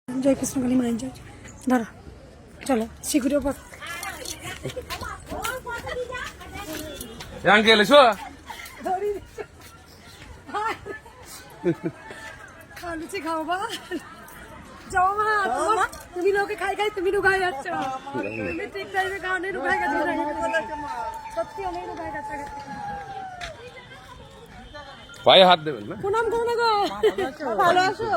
জয় কৃষ্ণ কালী মায়ের জয়। ধরো চলো শিখুরের ওপর আঙ্কেল এসো খাওয়া লুচি খাও বা যাও মা তুমি লোকে খাই খাই তুমি রুগাই যাচ্ছ তুমি ঠিক টাইমে খাও নেই রুগাই গেছে সত্যি অনেক রুগাই গেছে পায়ে হাত দেবেন না প্রণাম করো না গো ভালো আছো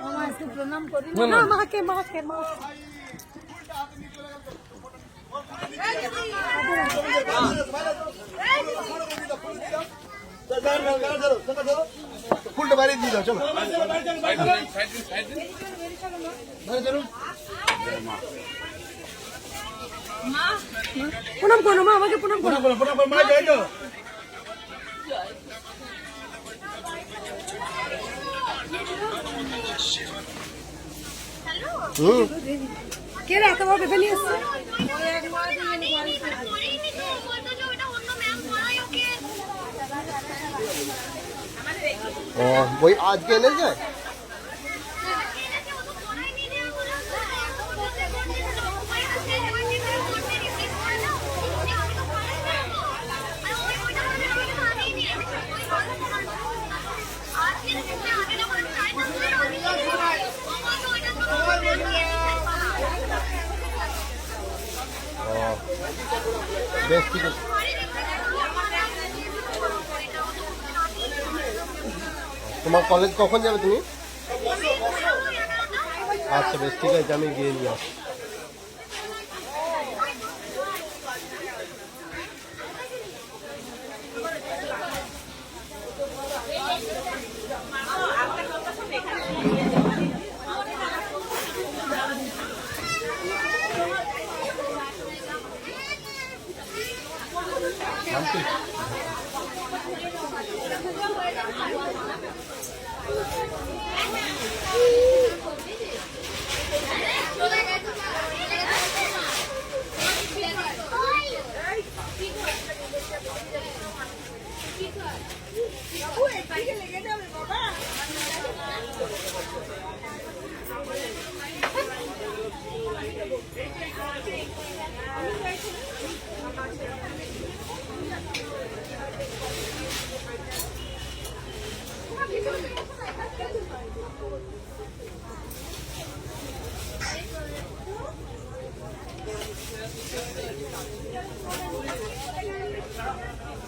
মা একটু প্রণাম করি না মাকে মাকে মাকে ফুলটা বাইরে দিয়ে দাও চলো প্রণাম করো মা আমাকে প্রণাম করো মা যাই তো কে রে এত বড় পেঁপে নিয়ে এসছে ওই আজকে এনে যায় বেশ ঠিক আছে তোমার কলেজ কখন যাবে তুমি আচ্ছা বেশ ঠিক আছে আমি গিয়ে নিয়ে আসি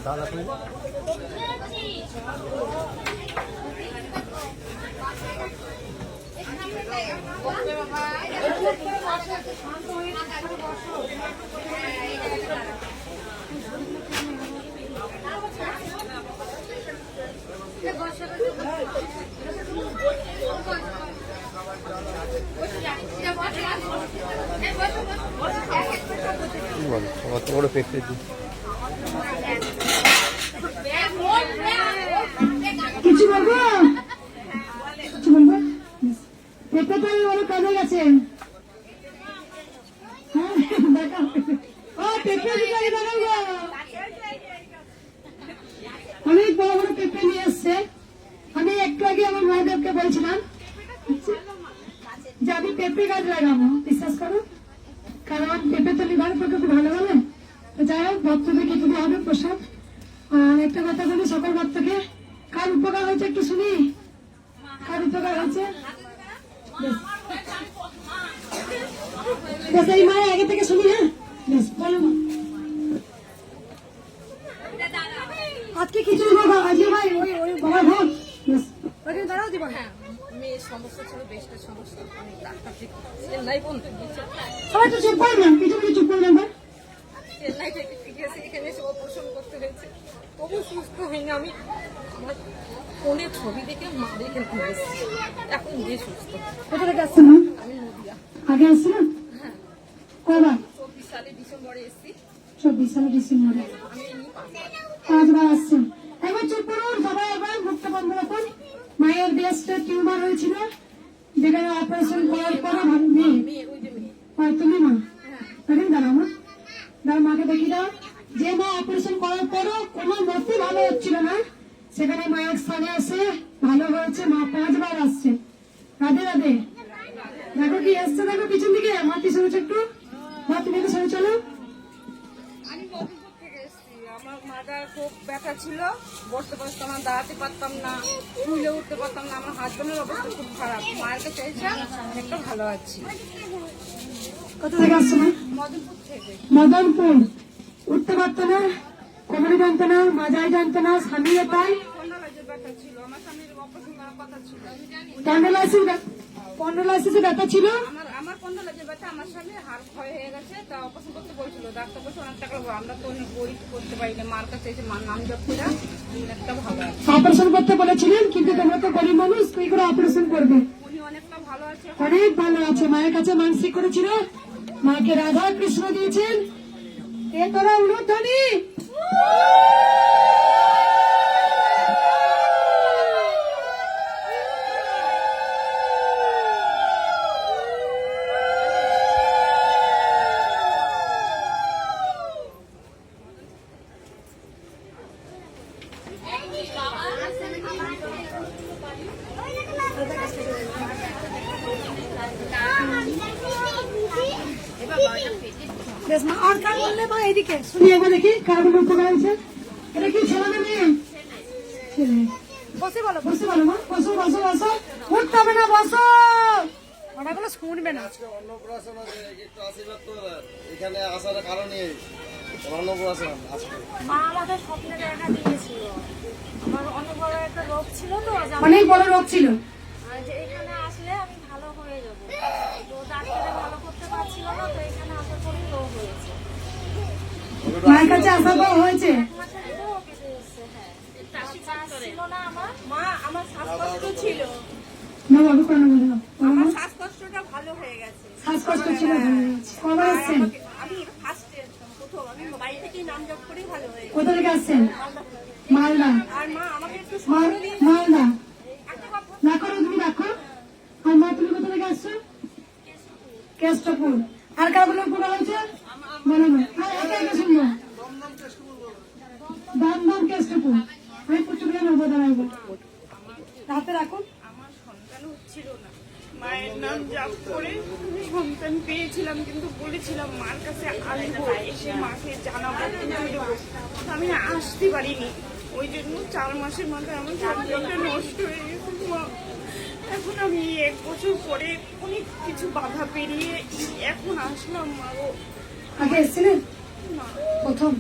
দাদা তুমি অত বড় পেঁপে কিছু বলবো কিছু বলবো পেঁপে তো অনেক কাজে গেছে অনেক বড় বড় পেঁপে নিয়ে এসছে আমি একটু আগে আমার মায়েদেরকে বলছিলাম যে আমি পেঁপে গাছ লাগাবো বিশ্বাস করো কারণ পেঁপে তো লিভারের পক্ষে খুব ভালো বলে যাই হোক ভক্তদের কিছু হবে প্রসাদ আর একটা কথা বলি সকল ভক্তকে কার উপকার হয়েছে একটু শুনি কার উপকার হয়েছে বেশ এই মায়ের আগে থেকে শুনি হ্যাঁ বেশ বলো আজকে কিছু আজকে ভাই ওই বাবা ভোগ বেশ ওইখানে দাঁড়াও দিবা হ্যাঁ মেয়ের সমস্যা ছিল বেস্টের সমস্যা অনেক ডাক্তার চেন্নাই বলতে সবাই তো চুপ করবেন কিছু কিছু চুপ করবেন ভাই চেন্নাই থেকে ঠিক আছে এখানে এসে অপারেশন করতে হয়েছে তবু সুস্থ হয়নি আমি আমার ফোনে ছবি দেখে মা দেখে এসেছি এখন নিজে সুস্থ কোথা থেকে আসছেন আমি নদিয়া আগে আসছিলেন হ্যাঁ কবার 24 সালে ডিসেম্বরে এসেছি 24 সালে ডিসেম্বরে আমি এমনি 5বার আসছেন একবার চুপ করুন সবাই একবার মুক্ত বন্ধ রাখুন মায়ের ব্রেস্টে টিউমার হয়েছিল যেখানে অপারেশন করার পর তুমি মা এখন দাঁড়াও মা দাঁড়া মাকে দেখি দাও যে মা অপারেশন করার পরও কোনো মতে ভালো হচ্ছিল না সেখানে মায়ের স্থানে আসে ভালো হয়েছে মা 5বার আসছে রাধে রাধে দেখো কি এসছে, দেখো পিছন দিকে। মা পিছনে একটু, মা তুমি একটু সরে চলো। আমি মধুপুর থেকে এসেছি। আমার মাথা খুব ব্যথা ছিল, বসতে পারতাম না, দাঁড়াতে পারতাম না, তুলে উঠতে পারতাম না। আমার হাজবেন্ডের অবস্থা খুব খারাপ। মায়ের কাছে এসে অনেকটা ভালো আছি। কোথা থেকে আসছো মা? মধুপুর থেকে। মদনপুর। উঠতে পারতো না, কোমরে জানতো না, মাজায় জানতো না, স্বামীও তাই। কন্ডালাইজের ব্যথা ছিল, আমার স্বামীর অপারেশন করার কথা ছিল। পন্ডলাইসিসে ব্যথা ছিল। আমার কন্ডালাইজের ব্যথা, আমার স্বামীর হাড় ক্ষয় হয়ে গেছে, তা অপারেশন করতে বলছিল। ডাক্তার বলছে অনেক টাকা লাগবে। আমরা তো অনেক গরিব, করতে পারি না। মার কাছে এসে মার নাম জপ করে অনেকটা ভালো আছে। অপারেশন করতে বলেছিলেন, কিন্তু তোমরা তো গরিব মানুষ, কি করে অপারেশন করবে? উনি অনেকটা ভালো আছে। অনেক ভালো আছে। মায়ের কাছে মানসিক করেছিল, মাকে রাধা কৃষ্ণ দিয়েছেন। এ তোরা উলুধ্বনি। বেশ মা, আর কার বললে মা? এদিকে শুনি একবার দেখি, কার বলে উপকার হয়েছে? এটা কি ছেলে না মেয়ে? ছেলে। বসে বলো, বসে বলো মা। বসো বসো বসো, উঠতে হবে না, বসো। ওনাগুলো শুনবে না। অন্নপ্রাশন আছে, একটু আশীর্বাদ তো এখানে আসার কারণে অন্নপ্রাশন আজকে। মা আমাকে স্বপ্নে দেখা দিয়েছিল। আমার অনেক বড় একটা রোগ ছিল, তো অনেক বড় রোগ ছিল। যে এখানে আসলে আমি ভালো হয়ে যাব। তো ডাক্তারে ভালো করতে পারছিল না, তো এখানে আসার পরেই রোগ হয়েছে। মায়ের কাছে আসার পর হয়েছে। এক মাসের ভিতরে ও কেটে এসছে। হ্যাঁ, বাচ্চা ছিল না আমার। মা, আমার শ্বাসকষ্ট ছিল, মা বাবু কেন বলে দাও। আমার শ্বাসকষ্টটা ভালো হয়ে গেছে। শ্বাসকষ্ট ছিল, ভালো হয়েছে। কবে এসছেন? আমি ফার্স্টে প্রথম আমি বাড়ি থেকেই নাম জপ করেই ভালো হয়ে গেছে। কোথা থেকে আসছেন? মালদা। আর মা আমাকে একটু মালদা। একটা কথা না করো, তুমি রাখো। আর মা তুমি কোথা থেকে আসছো? কেষ্টপুর। আর কার বলে উপকার হয়েছে? বলো না। একে একে শুনবো। দমদম কেষ্টপুর। আমি পুচুকে নেবো, দাঁড়াবো। হাতে রাখুন। আমার সন্তান হচ্ছিল না, মায়ের নাম জপ করে সন্তান পেয়েছিলাম, কিন্তু বলেছিলাম মার কাছে আসবো, এসে মাকে জানাবো, পুজো দেবো। তো আমি আসতে পারিনি। ওই জন্য 4 মাসের মাথায় আমার সন্তানটা নষ্ট হয়ে গেছে মা। এখন আমি 1 বছর পরে অনেক কিছু বাধা পেরিয়ে এখন আসলাম মা গো। আগে এসছিলেন? না, প্রথম।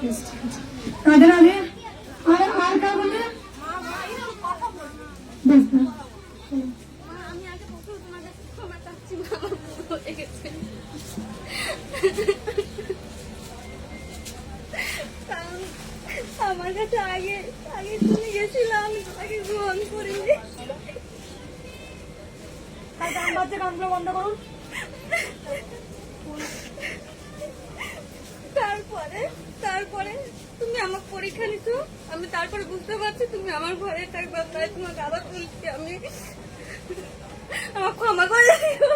বেশ, ঠিক আছে। রাধে রাধে। আর কার বললে? বেশ না। মা, আমি আগে প্রথম তোমাদের ক্ষমা চাচ্ছি, মা আমার ভুল হয়ে গেছে। আমার কাছে আগে আগে তুমি গেছিলাম, আমি তোমাকে গ্রহণ করিনি। তার গান বাজছে, গানগুলো বন্ধ করুন। তারপরে তুমি আমার পরীক্ষা নিছো, আমি তারপরে বুঝতে পারছি তুমি আমার ঘরে থাকবে, তাই তোমার দাদা তুলছি। আমি আমার ক্ষমা করে দিও।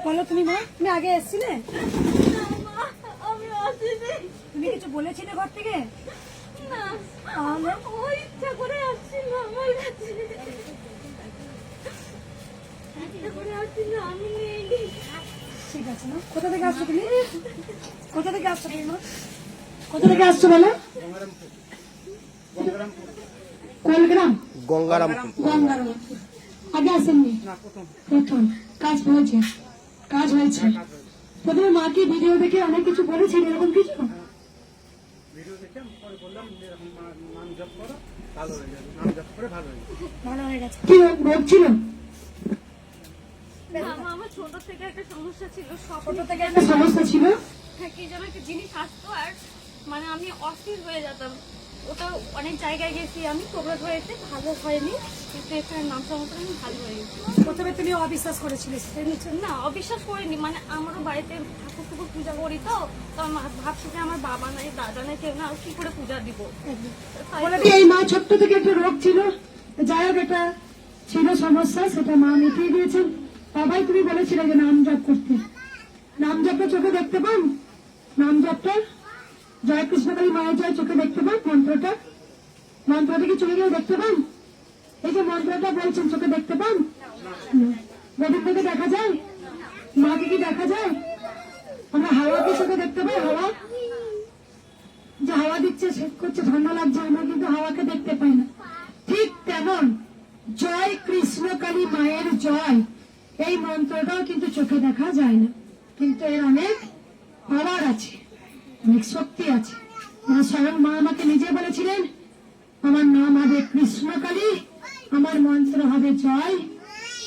বলো তুমি মা, তুমি আগে এসছিলে? আমি আসিনি। তুমি কিছু বলেছিলে ঘর থেকে? না, তাহলে ও ইচ্ছা করে আসছিল আমার কাছে, ইচ্ছা করে আসছিল, আমি নেই। ঠিক আছে মা। কোথা থেকে আসছো তুমি? কোথা থেকে আসছো তুমি মা? কোথা থেকে আসছো বলো? কোলগ্রাম। গঙ্গারামপুর। গঙ্গারামপুর। আগে আসেননি? প্রথম। কাজ হয়েছে, কাজ হয়েছে। প্রথমে মাকে ভিডিও দেখে অনেক কিছু বলেছেন, এরকম কিছু? ভালো হয়ে গেছে। কি রোগ ছিল? আমার ছোট থেকে একটা সমস্যা ছিল, ছোট থেকে একটা সমস্যা ছিল। কি যেন একটা জিনিস আসতো, আর মানে আমি অস্থির হয়ে যেতাম। ওটা অনেক জায়গায় গেছি আমি, প্রোগ্রেস হয়েছে, ভালো হয়নি, কিন্তু এখানে নাম সমস্যা আমি ভালো হয়ে গেছি। প্রথমে তুমি অবিশ্বাস করেছিলে, না, অবিশ্বাস করিনি, মানে আমারও বাড়িতে ঠাকুর টুকুর পূজা করি, তো ভাবছি যে আমার বাবা নাই, দাদা নাই, কেউ না, কি করে পূজা দিব। বলে দিই, এই মা ছোট্ট থেকে একটা রোগ ছিল, যাই হোক এটা ছিল সমস্যা, সেটা মা মিটিয়ে দিয়েছেন। বাবাই তুমি বলেছিলে যে নাম জপ করতে। নাম জপটা চোখে দেখতে পান? নাম জপটা জয় কৃষ্ণকালী মায়ের জয় চোখে দেখতে পান মন্ত্রটা? মন্ত্রটা কি চোখে গেলে দেখতে পান? এই যে মন্ত্রটা বলছেন চোখে দেখতে পান? গোবিন্দকে দেখা যায়? মাকে কি দেখা যায়? আমরা হাওয়াকে চোখে দেখতে পাই? হাওয়া যে হাওয়া দিচ্ছে, শেষ করছে, ঠান্ডা লাগছে, আমরা কিন্তু হাওয়াকে দেখতে পাই না। ঠিক তেমন জয় কৃষ্ণকালী মায়ের জয়, এই মন্ত্রটাও কিন্তু চোখে দেখা যায় না, কিন্তু এর অনেক পাওয়ার আছে, অনেক শক্তি আছে। স্বয়ং মা আমাকে নিজে বলেছিলেন, আমার নাম হবে কৃষ্ণকালী, আমার মন্ত্র হবে জয়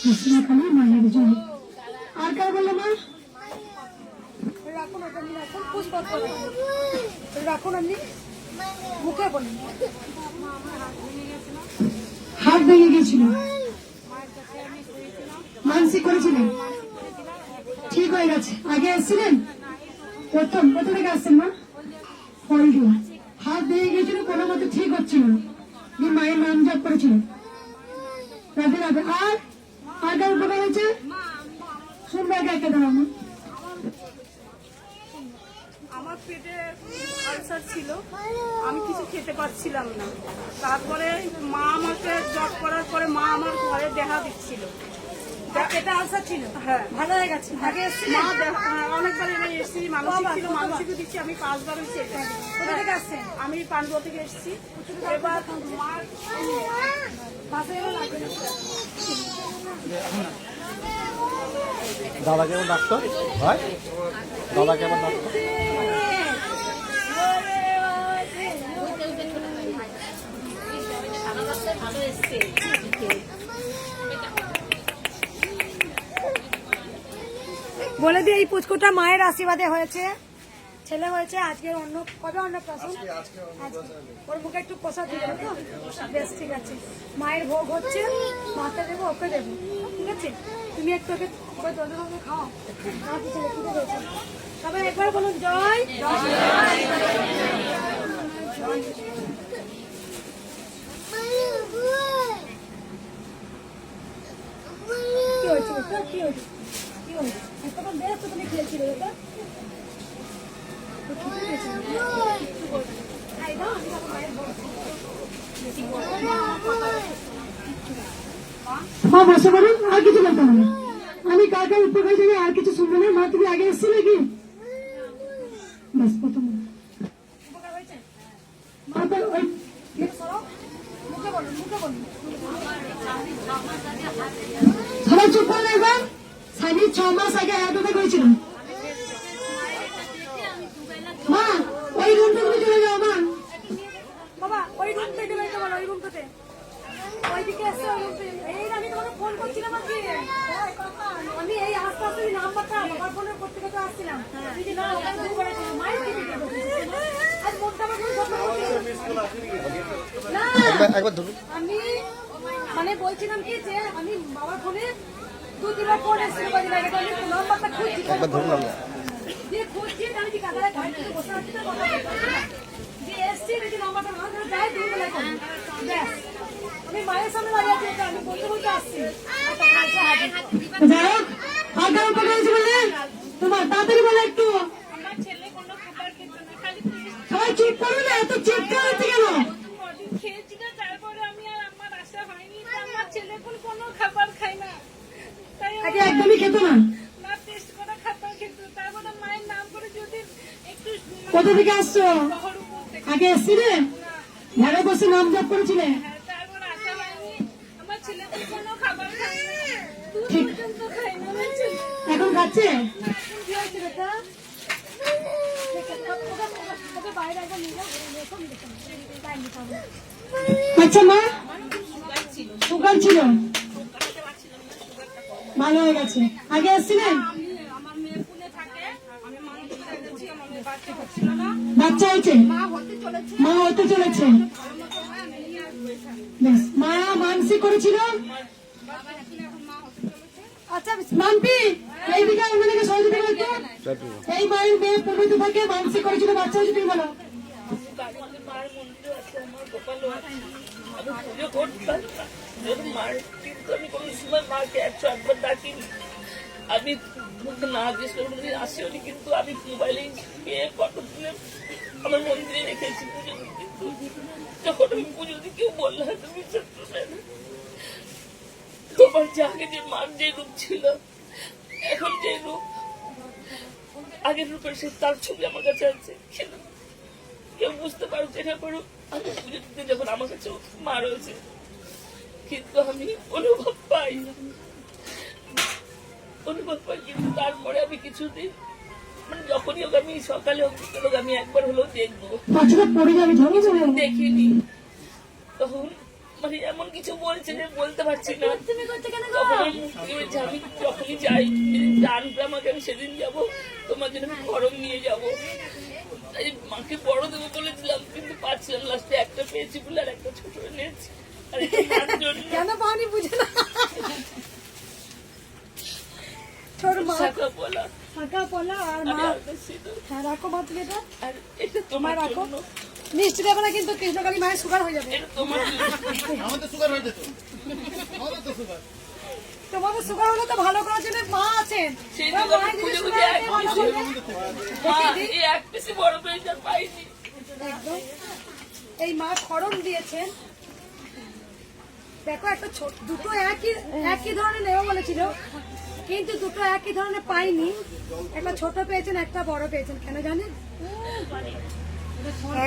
কৃষ্ণকালী মায়ের জয়। আর কার বললো মা? রাখুন, রাখুন, আপনি মুখে বলুন। হাত ভেঙে গিয়েছিল, মানসিক করেছিলেন, ঠিক হয়ে গেছে। আগে এসেছিলেন? প্রথম কোথা থেকে আসছেন মা? হলদিয়া। হাত ভেঙে গিয়েছিল, কোনো মতে ঠিক হচ্ছিল না, দিয়ে মায়ের নাম জপ করেছিল। রাধে রাধে। আর আগে উপকার হয়েছে? শুনবে আগে একটা দাঁড়াও মা। আমার পেটে আলসার ছিল, আমি কিছু খেতে পারছিলাম না। তারপরে মা আমাকে জব করার পরে মা আমার ঘরে দেখা দিচ্ছিল। এটা আলসার ছিল? হ্যাঁ, ভালো হয়ে গেছে। আগে এসেছিলেন? মা অনেকবার এনে এসেছি, মানসিক ছিল, মানসিকও দিচ্ছি। আমি 5 বার হয়েছি। কোথা থেকে আসছেন? আমি পান্ডুয়া থেকে এসেছি। এবার মার বাসে এলো লাগবে না। দাদা কেমন ডাক্তার ভাই? দাদা কেমন ডাক্তার? বলে দিয়ে এই পুচকুটা মায়ের আশীর্বাদে হয়েছে, ছেলে হয়েছে। আজকে অন্য কবে অন্নপ্রাশন? ওর মুখে একটু প্রসাদ দিয়ে দেবো তো? বেশ, ঠিক আছে। মায়ের ভোগ হচ্ছে, মাকে দেবো, ওকে দেবো, ঠিক আছে? তুমি একটু ওকে খাও, ছেলে খুঁজে রয়েছে। তবে একবার বলুন জয় কি হয়েছে বেটা? কি হয়েছে? কি হয়েছে? এতক্ষণ বেশ তো তুমি খেয়েছিলে বেটা। মা বসে বলুন, আর কিছু বলতে হবে না। আমি কার কার উপকার থেকে আর কিছু শুনবো না। মা তুমি আগে এসছি নাকি? ব্যাস, প্রথম উপকার হয়েছে। মা তো ওই মুখে বলুন, মুখে বলুন। সবাই চুপ করে একবার। সাইনি 6 মাস আগে এতটা করেছিলাম। মা ওই রুমটা তুমি চলে যাও মা। বাবা ওই রুম থেকে বেরোতে বলো, ওই রুমটাতে ওইদিকে এসে ওই রুমতে। এই আমি তোমাকে ফোন করছিলাম আজকে, আমি এই আস্তে আস্তে নাম্বারটা বাবার ফোনে করতে করতে আসছিলাম। দিদি না ওখানে দূর করে মায়ের দিদি আজ মনটা আমার না। একবার ধরুন। আমি মানে বলছিলাম কি যে আমি বাবার ফোনে 2-3 বার ফোন এসেছিল, কদিন আগে তো আমি নাম্বারটা খুঁজছি, একবার ধরুন আমরা। দিয়ে খুঁজছি, আমি কি কাকারে গাড়ি থেকে বসে আছি তো কথা বলছি না, দিয়ে এসছি দেখি নাম্বারটা না ধরে যাই দূর বেলায় করি। ব্যাস, আমি মায়ের সামনে দাঁড়িয়ে আছি, এটা আমি বলতে বলতে আসছি। যাই হোক, আগে উপকার হয়েছে বলে তোমার তাড়াতাড়ি বলে একটু। আমার ছেলে কোনো খাবার খেত না, খালি সবাই চুপ করো না, এত চিৎকার হচ্ছে কেন? খেয়েছিল। তারপরে আমি আর আমার আশা হয়নি, তো আমার ছেলে কোনো খাবার খায় না। তাই আগে একদমই খেত না। না টেস্ট করা খাবার খেত। তারপরে মায়ের নাম করে যদি একটু কোথা থেকে আসছো? বহরমপুর থেকে। আগে এসছিলে? ঘরে বসে নাম জপ করেছিলে? তারপর আশা হয়নি, আমার ছেলে কোনো খাবার খায় না, দুধ ঠিক। পর্যন্ত খায় না আমার ছেলে। এখন খাচ্ছে? কি হয়েছে বেটা? ওকে বাইরে একবার নিয়ে যাও, টাইম দিতে হবে। আচ্ছা মা, সুগার ছিল, ভালো হয়ে গেছে। আগে এসছিলেন? আমার মেয়ে পুনে থাকে, আমি মানুষ দেখেছি, আমার মেয়ে বাচ্চা হচ্ছিল না, বাচ্চা হয়েছে? মা হতে চলেছে, মা হতে চলেছে। আমি নিয়ে আসবো এখানে। বেশ, মা মানসিক করেছিল। আচ্ছা মাম্পি, এইদিকে আমাদেরকে সহযোগিতা করতে। এই মায়ের মেয়ে পুরোতে থাকে, মানসিক করেছিল, বাচ্চা হয়েছে, তুমি বলো। মায়ের মন্দির আছে, আমার গোপালও আছে, আমি পুজো করতাম। মার কিন্তু আমি কোনো সময় মাকে 101 ডাকিনি। আমি না জিজ্ঞেস করে আসিনি, কিন্তু আমি মোবাইলে ফটো তুলে আমার মন্দিরে রেখেছি পুজো। কিন্তু যখন আমি পুজো দিয়ে কেউ বললে হয়তো বিশ্বাস করবে না, তোমার যে আগে যে মার যে রূপ ছিল, এখন যে রূপ, আগের রূপের সে তার ছবি আমার কাছে আছে, কিন্তু কেউ বুঝতে পারছে না। পারো আমি পুজো দিতে যখন আমার কাছে মা রয়েছে, কিন্তু আমি অনুভব পাই, কিন্তু তারপরে আমি কিছুদিন মানে যখনই হোক আমি সকালে হোক বিকেলে হোক আমি একবার হলেও দেখবো, দেখিনি। তখন মানে এমন কিছু বলছে যে বলতে পারছি না। তখন আমার মুক্তি হয়েছে, আমি যখনই যাই, যেদিন জানবে আমাকে আমি সেদিন যাবো, তোমার জন্য আমি খড়ম নিয়ে যাবো। তাই মাকে বড় দেবো বলেছিলাম, কিন্তু পাচ্ছিলাম, লাস্টে একটা পেয়েছি বলে আর একটা ছোট এনেছি। আর এটা মার জন্য। কেন পাওনি বুঝে না। ছোট মা শাখা বলা ফাঁকা পলা আর মা। হ্যাঁ রাখো মা তুমি এটা। আর এটা তোমার রাখো। জন্য। মিষ্টি দেবে না কিন্তু কৃষ্ণকালী মায়ের সুগার হয়ে যাবে। এটা তোমার জন্য। আমাদের সুগার হয়ে যেত, আমাদের তো সুগার। তোমাদের সুগার হলে তো ভালো করার জন্য মা আছেন। সেই এবার জন্য মায়ের খুঁজে যদি খুঁজে sugar এক থাকে, ভালো পিসি- করবে। মা, এই এক পিসি বড় পেয়েছে আর পাইনি। একদম। এই মা খড়ম দিয়েছেন। দেখো একটা ছোট দুটো একই ধরনের নেওয়া বলেছিল, কিন্তু দুটো একই ধরনের পাইনি। একটা ছোট পেয়েছেন, একটা বড় পেয়েছেন। কেন জানেন?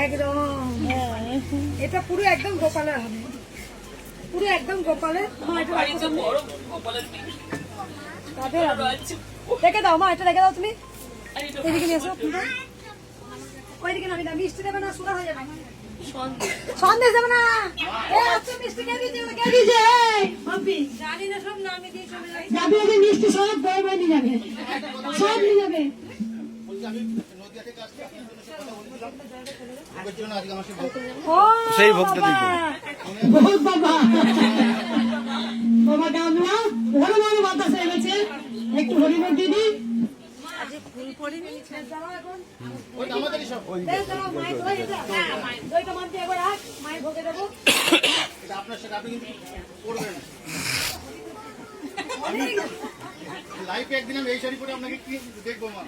একদম এটা পুরো একদম গোপালের হবে, পুরো একদম গোপালের। মা এটা রাখো বাড়িতে তুমি। বড় কপালের পিসি তাদের হবে। আছে। রেখে দাও মা, এটা রেখে দাও তুমি। আর এটা এদিকে নিয়ে এসো তুমি। ওইদিকে নামি না, মিষ্টি দেবে না, সুগার হয়ে যাবে। সন্দেশ। সন্দেশ দেবে না। আচ্ছা মিষ্টি কে দিয়েছে? কে দিয়েছে? ভাবি জানি না, সব নামে দিয়ে চলে যাবে। যাবে ওই মিষ্টি সব বই বই নিয়ে যাবে, সব নিয়ে যাবে। বলছি আমি নদিয়া থেকে আসছি, আপনার জন্য সে কথা বলছিলাম, ওর জন্য আজকে আমার সাথে ও সেই ভক্তটি বাবা। বহুত বাবা বাবা গামলা বড় বড় বাতাস এনেছে, একটু হরিবল দিদি। ওইটা আমাদেরই সব, এটা আপনার সাথে আপনি কিন্তু করবেন না। লাইফে একদিন আমি এই শাড়ি পরে আপনাকে কি দেখবো মা,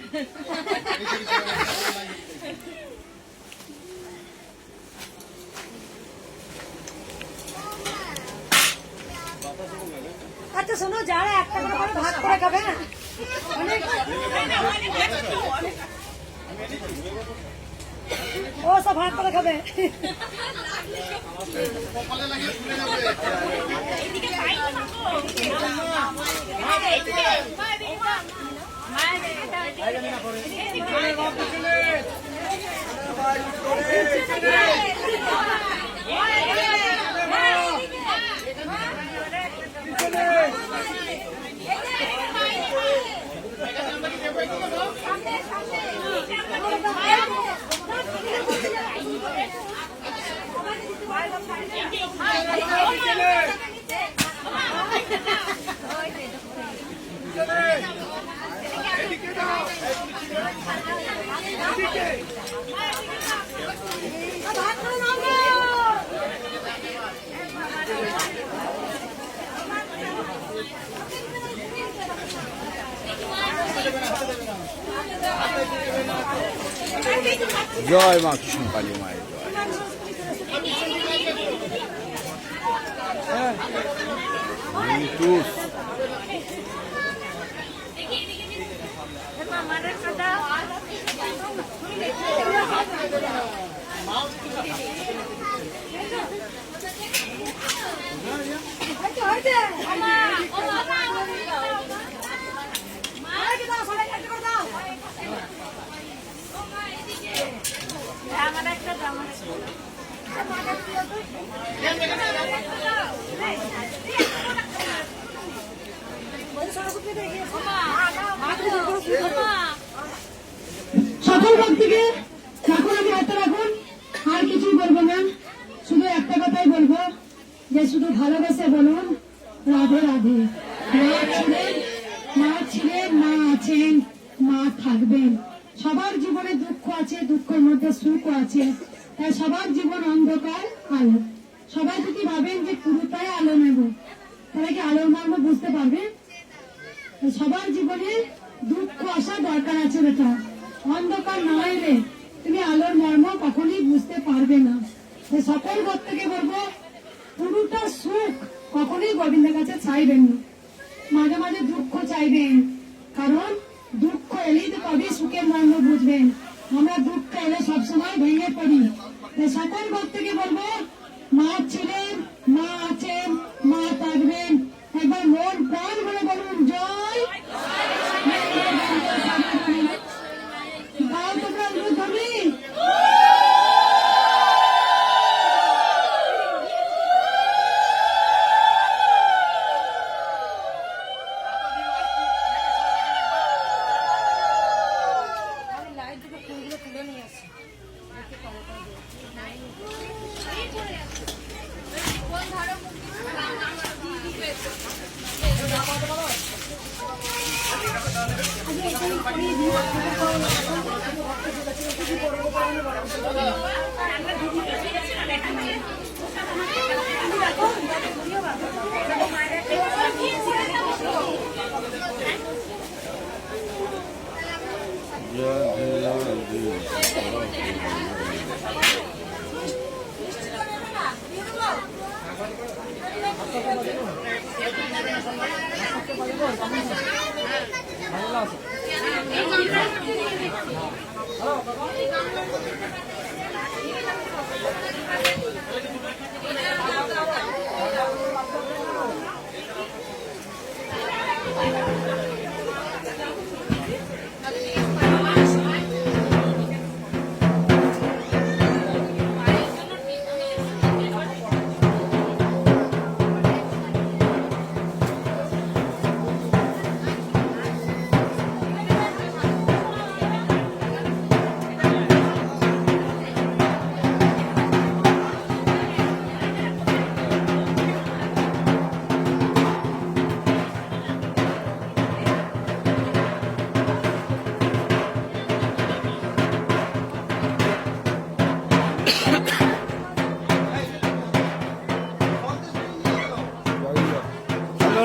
এই শাড়ি পরে আমি live এ দেখবো। আচ্ছা শোনো, যারা একটা করে করে ভাগ করে খাবে না, ও সব ভাগ করে খাবে। কপালে লাগিয়ে ফুলে যাবে। ভাগ করে নাও গো। জয় মা কৃষ্ণ কালী মায়ের জয়। টুস আমার একটা দাও। হয়েছে, হয়েছে। আরেকটা দাও, সবাই একটা করে দাও। আমার একটা দাও। সকল ভক্তিকে এখন আমি হাতে রাখুন, আর কিছুই বলবো না, শুধু একটা কথাই বলবো যে শুধু ভালোবেসে বলুন রাধে রাধে। মা ছিলেন, মা আছেন, মা থাকবেন। সবার জীবনে দুঃখ আছে, দুঃখের মধ্যে সুখ আছে। তাই সবার জীবন অন্ধকার আলো। সবাই যদি ভাবেন যে পুরোটাই আলো নেব, তাহলে কি আলোর মর্ম বুঝতে পারবে? সবার জীবনে দুঃখ আসা দরকার আছে বেটা। অন্ধকার না এলে তুমি আলোর মর্ম কখনই বুঝতে পারবে না। সকল কিছুটা সুখ কখনোই গোবিন্দের কাছে চাইবেন না, মাঝে মাঝে দুঃখ চাইবেন, কারণ দুঃখ এলেই তো তবে সুখের মর্ম বুঝবেন। আমরা দুঃখ এলে সবসময় ভেঙে পড়ি। তাই সকল ভক্তকে বলবো, মা ছিলেন, মা আছেন, মা থাকবেন, একবার মন প্রাণ ভরে বলুন জয়। তাও তোমরা অনুরোধ করবি।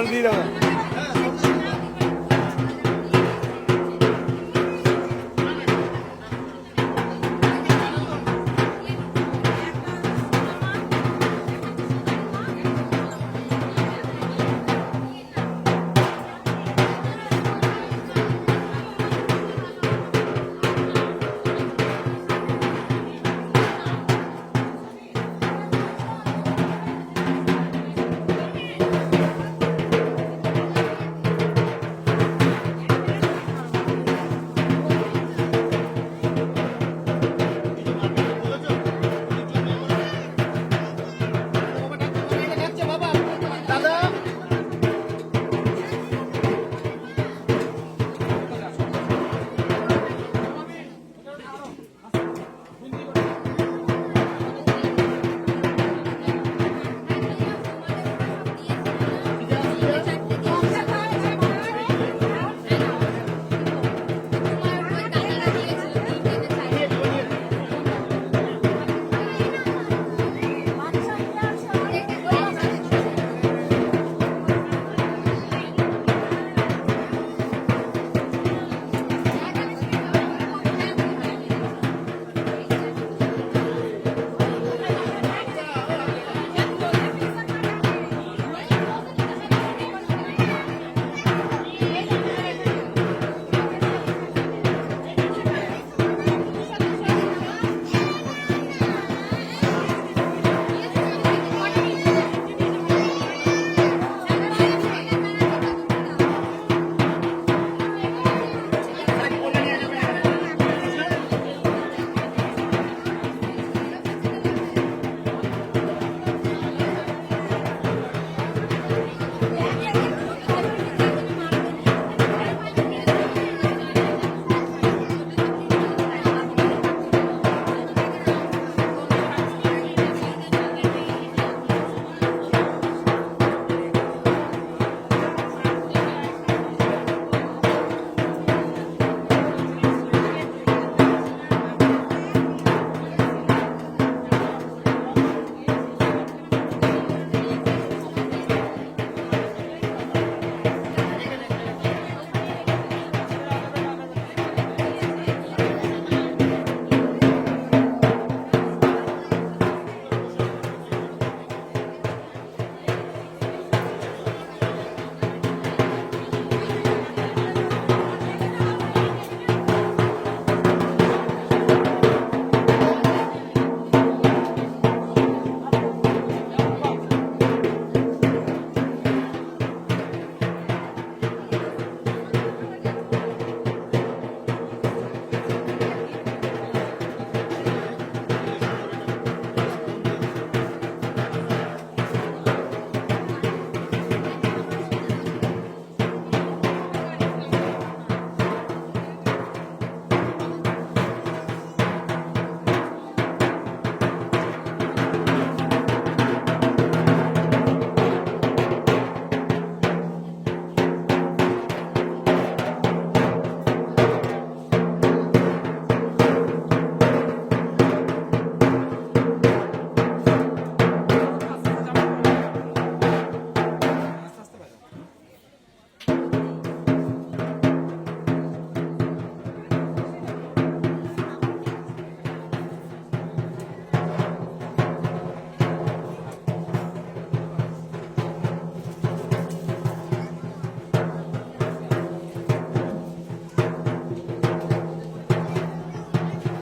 দিয়ে দেবেন।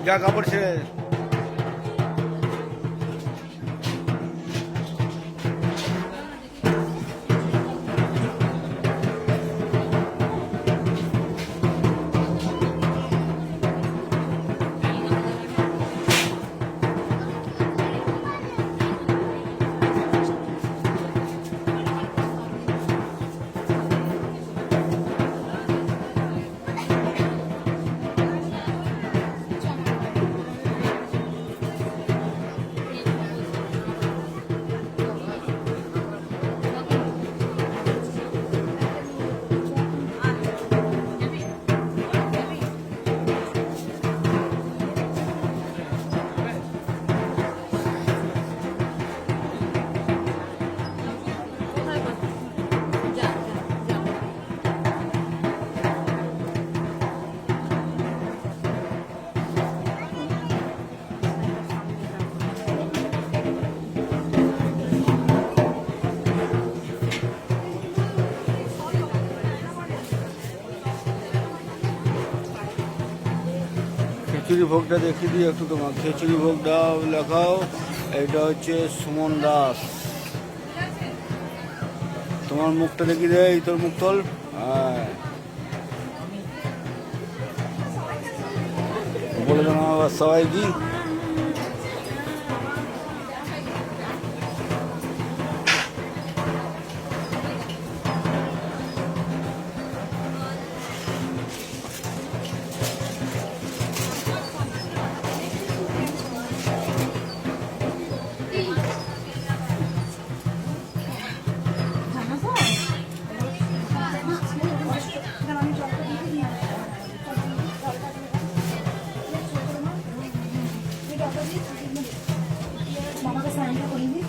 যা কাপড় ছেড়ে খিচুড়ি ভোগটা দেখিয়ে দিই একটু তোমার। খিচুড়ি ভোগটা লেখাও, এটা হচ্ছে সুমন দাস। তোমার মুখটা দেখিয়ে দে, এই তোর মুখ তোল। হ্যাঁ, বলে জানাও আবার সবাই কি মামাকে স্নানটা করে দিই।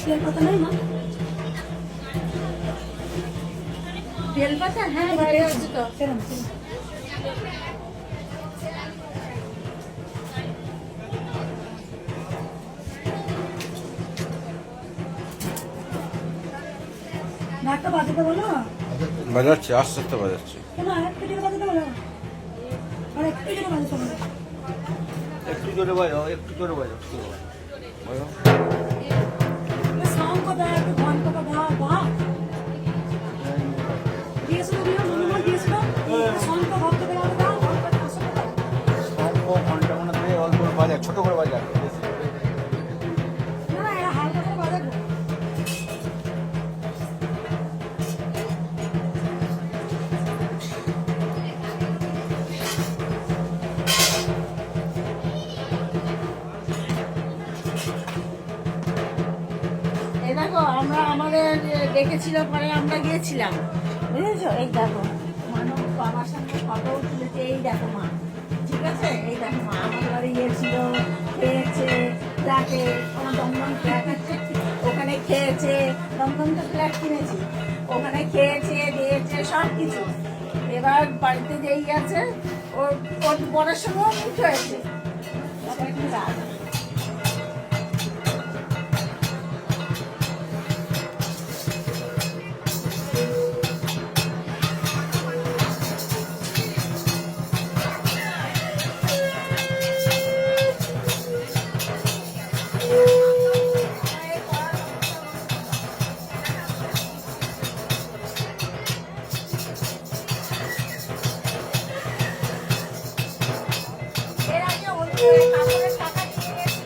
বেলপাতা নাই মা? বেলপাতা? হ্যাঁ, বাইরে আছে তো। চলুন, চলুন। নাকটা বাজাতে বলো। বাজাচ্ছে, আস্তে আস্তে বাজাচ্ছে। কেন একটু জোরে বাজাতে বলো? আর একটু জোরে বাজাতে বলো। একটু জোরে বাজাও, একটু জোরে বাজাও, একটু জোরে বাজাও। শঙ্খ দাও, একটু ঘন্টা দাও, বাহ। দিয়েছিল দিও, মনোমন দিয়েছিল। শঙ্খ ভক্ত দাও, দাও, ঘন্টা আসলে দাও। শঙ্খ ঘন্টা মনে দিয়ে অল্প বাজা, ছোট করে বাজা। না না, এরা হালকা করে বাজাবো। এই দেখো আমরা আমাদের ডেকেছিল পরে আমরা গিয়েছিলাম, বুঝেছো? এই দেখো মানব বাবার সঙ্গে ফটো তুলেছে, এই দেখো মা, ঠিক আছে? এই দেখো মা আমার বাড়ি গিয়েছিল, খেয়েছে, ফ্ল্যাটে আমার দমদম ফ্ল্যাট আছে, ওখানে খেয়েছে, দমদমটা ফ্ল্যাট কিনেছি, ওখানে খেয়েছে দিয়েছে সব কিছু। এবার বাড়িতে যেই গেছে ওর ওর বরের সঙ্গেও মিট হয়েছে, তারপরে কি রাগ। এর আগে অন্য কাপড়ের টাকা দিয়ে গেছি।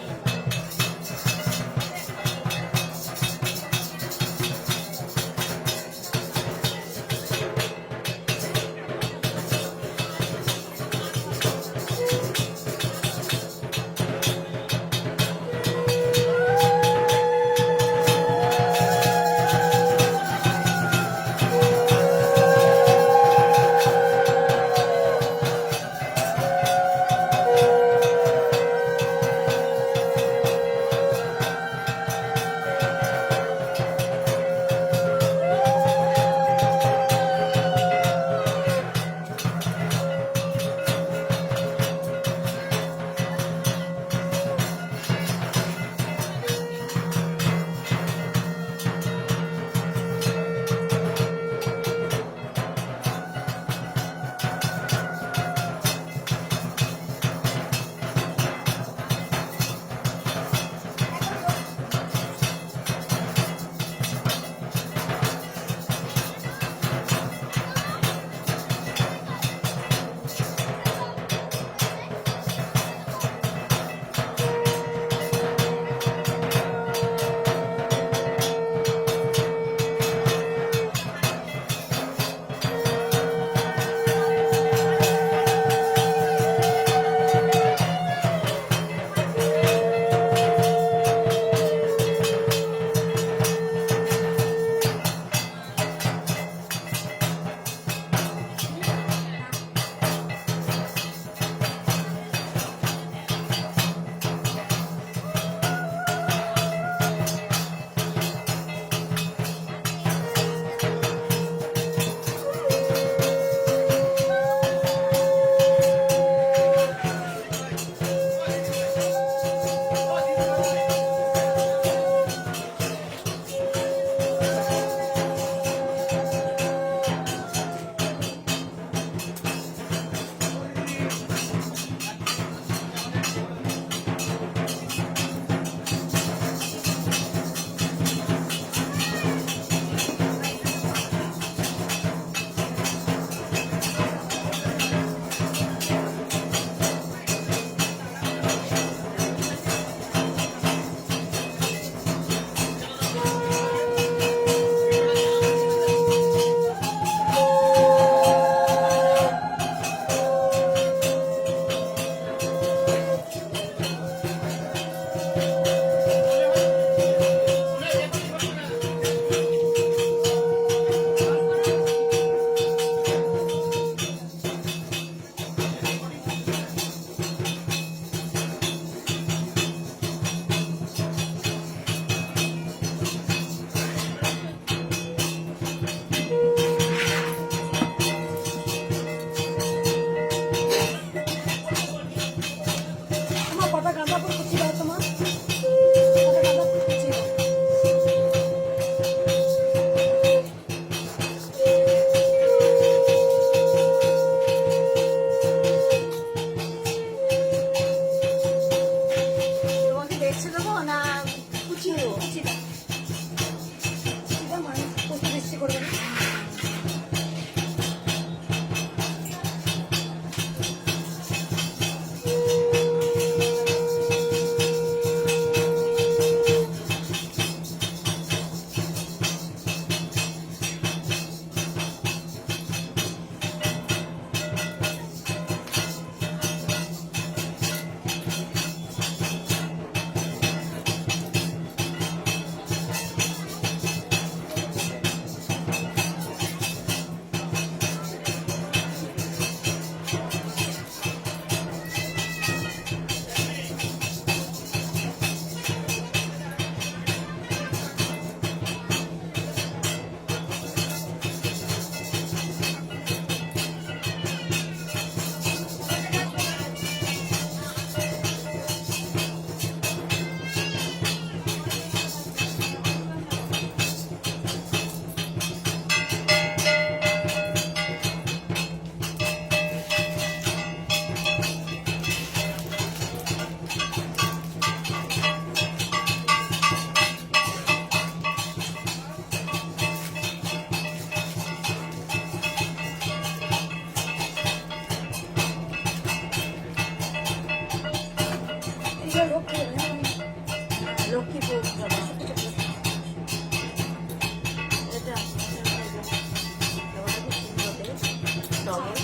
ডবল।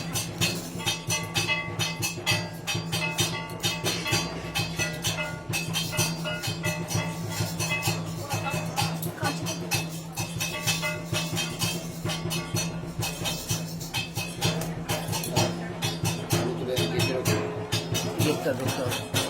গেটটা দেখতে হবে।